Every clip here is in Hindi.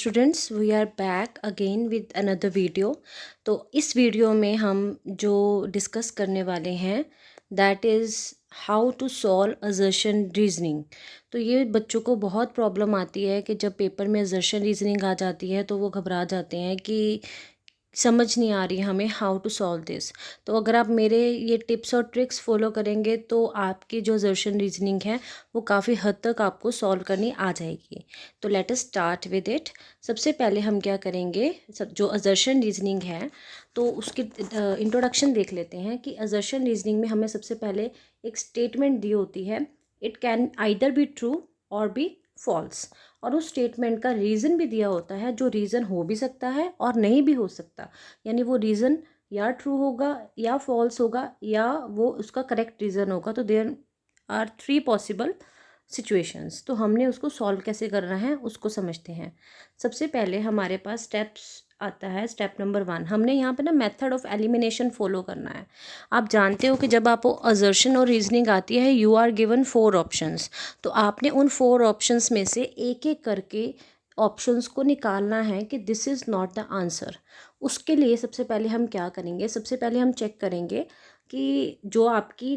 Students we are back again with another video. तो इस वीडियो में हम जो डिस्कस करने वाले हैं that is how to solve assertion reasoning. तो ये बच्चों को बहुत प्रॉब्लम आती है कि जब पेपर में असर्शन रीजनिंग आ जाती है तो वो घबरा जाते हैं कि समझ नहीं आ रही हमें हाउ टू सॉल्व दिस। तो अगर आप मेरे ये टिप्स और ट्रिक्स फॉलो करेंगे तो आपकी जो असर्शन रीजनिंग है वो काफ़ी हद तक आपको सॉल्व करनी आ जाएगी। तो let us start with it. सबसे पहले हम क्या करेंगे, जो असर्शन रीजनिंग है तो उसकी इंट्रोडक्शन देख लेते हैं कि असर्शन रीजनिंग में हमें सबसे पहले एक स्टेटमेंट दी होती है, it can either be true और बी फॉल्स। और उस स्टेटमेंट का रीज़न भी दिया होता है, जो रीज़न हो भी सकता है और नहीं भी हो सकता। यानी वो रीज़न या ट्रू होगा या फॉल्स होगा या वो उसका करेक्ट रीज़न होगा। तो देयर आर 3 पॉसिबल सिचुएशंस। तो हमने उसको सॉल्व कैसे करना है उसको समझते हैं। सबसे पहले हमारे पास स्टेप्स आता है। स्टेप नंबर 1, हमने यहाँ पे ना मेथड ऑफ एलिमिनेशन फॉलो करना है। आप जानते हो कि जब आपको असर्शन और रीजनिंग आती है यू आर गिवन 4 ऑप्शंस। तो आपने उन 4 ऑप्शंस में से एक एक करके ऑप्शंस को निकालना है कि this is not the answer. उसके लिए सबसे पहले हम क्या करेंगे, सबसे पहले हम चेक करेंगे कि जो आपकी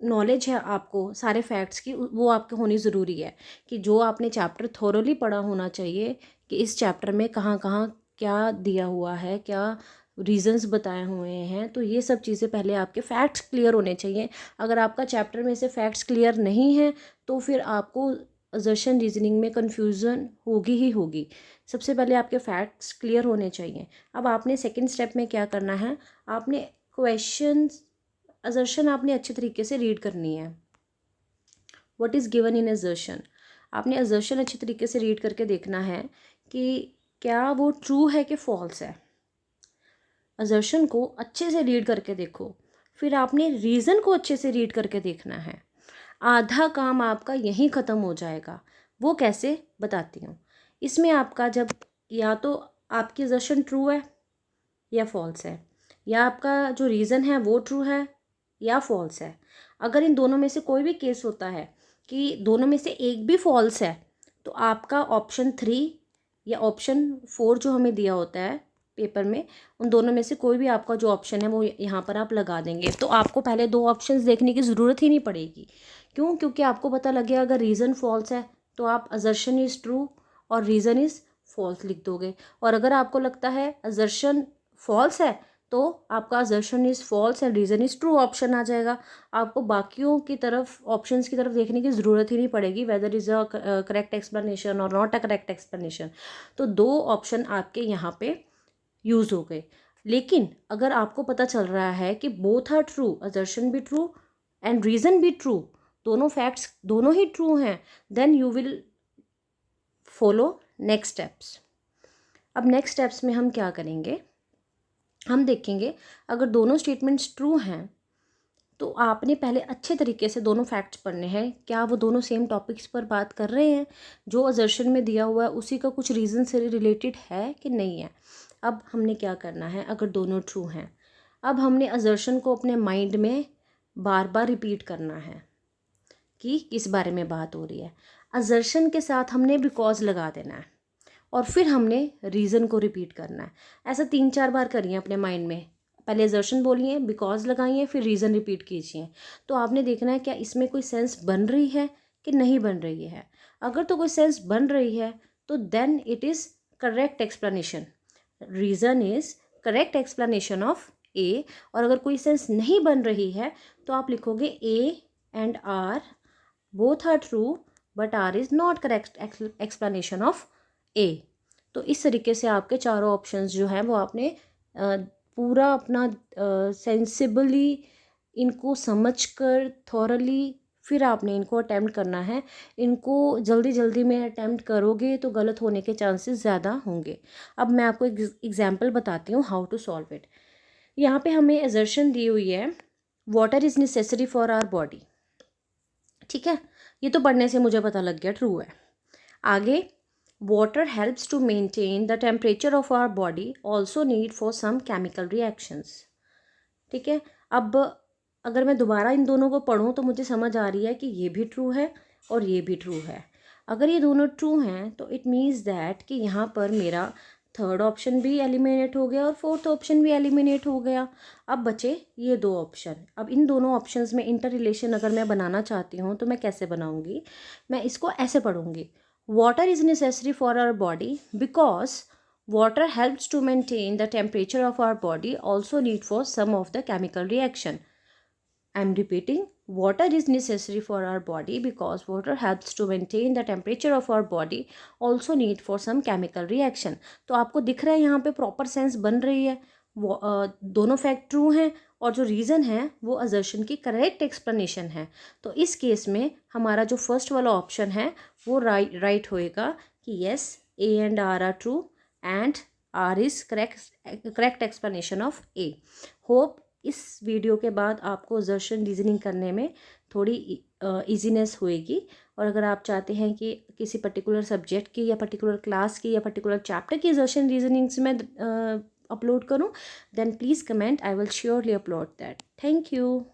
नॉलेज है आपको सारे फैक्ट्स की वो आपके होनी ज़रूरी है। कि जो आपने चैप्टर थोरोली पढ़ा होना चाहिए कि इस चैप्टर में कहाँ कहाँ क्या दिया हुआ है, क्या रीजंस बताए हुए हैं। तो ये सब चीज़ें पहले आपके फैक्ट्स क्लियर होने चाहिए। अगर आपका चैप्टर में से फैक्ट्स क्लियर नहीं है तो फिर आपको असर्शन रीजनिंग में कन्फ्यूज़न होगी ही होगी। सबसे पहले आपके फैक्ट्स क्लियर होने चाहिए। अब आपने सेकंड स्टेप में क्या करना है, आपने क्वेश्चंस असर्शन आपने अच्छे तरीके से रीड करनी है। What is given in assertion, आपने असर्शन अच्छे तरीके से रीड करके देखना है कि क्या वो ट्रू है कि फॉल्स है। असर्शन को अच्छे से रीड करके देखो, फिर आपने रीज़न को अच्छे से रीड करके देखना है। आधा काम आपका यहीं ख़त्म हो जाएगा। वो कैसे, बताती हूँ। इसमें आपका जब या तो आपकी असर्शन ट्रू है या फॉल्स है, या आपका जो रीज़न है वो ट्रू है या फॉल्स है। अगर इन दोनों में से कोई भी केस होता है कि दोनों में से एक भी फॉल्स है तो आपका ऑप्शन 3 या ऑप्शन 4 जो हमें दिया होता है पेपर में, उन दोनों में से कोई भी आपका जो ऑप्शन है वो यहाँ पर आप लगा देंगे। तो आपको पहले 2 ऑप्शंस देखने की ज़रूरत ही नहीं पड़ेगी। क्यों? क्योंकि आपको पता लग गया अगर रीज़न फॉल्स है तो आप असर्शन इज़ ट्रू और रीज़न इज़ फॉल्स लिख दोगे। और अगर आपको लगता है असर्शन फॉल्स है तो आपका assertion is false and reason is true option आ जाएगा। आपको बाकियों की तरफ, ऑप्शंस की तरफ देखने की ज़रूरत ही नहीं पड़ेगी, whether is a correct explanation और नॉट अ करेक्ट एक्सप्लेनेशन। तो 2 ऑप्शन आपके यहाँ पे यूज़ हो गए। लेकिन अगर आपको पता चल रहा है कि बोथ आर ट्रू, असर्शन भी ट्रू एंड रीज़न भी ट्रू, दोनों फैक्ट्स दोनों ही ट्रू हैं, then you will follow next steps. अब नेक्स्ट स्टेप्स में हम क्या करेंगे, हम देखेंगे अगर दोनों स्टेटमेंट्स ट्रू हैं तो आपने पहले अच्छे तरीके से दोनों फैक्ट्स पढ़ने हैं। क्या वो दोनों सेम टॉपिक्स पर बात कर रहे हैं, जो असर्शन में दिया हुआ है उसी का कुछ रीज़न से रिलेटेड है कि नहीं है। अब हमने क्या करना है, अगर दोनों ट्रू हैं अब हमने असर्शन को अपने माइंड में बार बार रिपीट करना है कि किस बारे में बात हो रही है। असर्शन के साथ हमने बिकॉज लगा देना है और फिर हमने रीज़न को रिपीट करना है। ऐसा 3-4 बार करिए अपने माइंड में। पहले असर्शन बोलिए, बिकॉज लगाइए, फिर रीज़न रिपीट कीजिए। तो आपने देखना है क्या इसमें कोई सेंस बन रही है कि नहीं बन रही है। अगर तो कोई सेंस बन रही है तो then it is correct explanation, reason is correct explanation of A. और अगर कोई सेंस नहीं बन रही है तो आप लिखोगे A and R both are true but R is not correct explanation of A. तो इस तरीके से आपके चारों ऑप्शंस जो हैं वो आपने पूरा अपना सेंसिबली इनको समझकर थॉरली फिर आपने इनको अटैम्प्ट करना है। इनको जल्दी जल्दी में अटैम्प्ट करोगे तो गलत होने के चांसेस ज़्यादा होंगे। अब मैं आपको एक एग्जांपल बताती हूँ हाउ टू सॉल्व इट। यहाँ पे हमें असर्शन दी हुई है water is necessary for our body. ठीक है, ये तो पढ़ने से मुझे पता लग गया ट्रू है। आगे, water helps to maintain the temperature of our body also need for some chemical reactions. ठीक है, अब अगर मैं दोबारा इन दोनों को पढ़ूँ तो मुझे समझ आ रही है कि ये भी ट्रू है और ये भी ट्रू है। अगर ये दोनों ट्रू हैं तो इट मीन्स दैट कि यहाँ पर मेरा थर्ड ऑप्शन भी एलिमिनेट हो गया और फोर्थ ऑप्शन भी एलिमिनेट हो गया। अब बचे ये दो ऑप्शन। अब इन दोनों ऑप्शंस में इंटर रिलेशन अगर मैं बनाना चाहती हूँ तो मैं कैसे बनाऊँगी? मैं इसको ऐसे पढ़ूँगी, water is necessary for our body because water helps to maintain the temperature of our body, also need for some of the chemical reaction. I'm repeating, water is necessary for our body because water helps to maintain the temperature of our body, also need for some chemical reaction. तो आपको दिख रहा है यहाँ पे प्रॉपर सेंस बन रही है। दोनों फैक्ट ट्रू हैं और जो रीज़न है वो असर्शन की करेक्ट एक्सप्लेनेशन है। तो इस केस में हमारा जो फर्स्ट वाला ऑप्शन है वो राइट होएगा कि yes, A and R true and R is correct explanation of A. Hope इस वीडियो के बाद आपको assertion रीजनिंग करने में थोड़ी ईजीनेस होएगी। और अगर आप चाहते हैं कि किसी पर्टिकुलर सब्जेक्ट की या पर्टिकुलर क्लास की या पर्टिकुलर चैप्टर की assertion रीजनिंग्स में अपलोड करूं, then please comment, I will surely upload that. Thank you.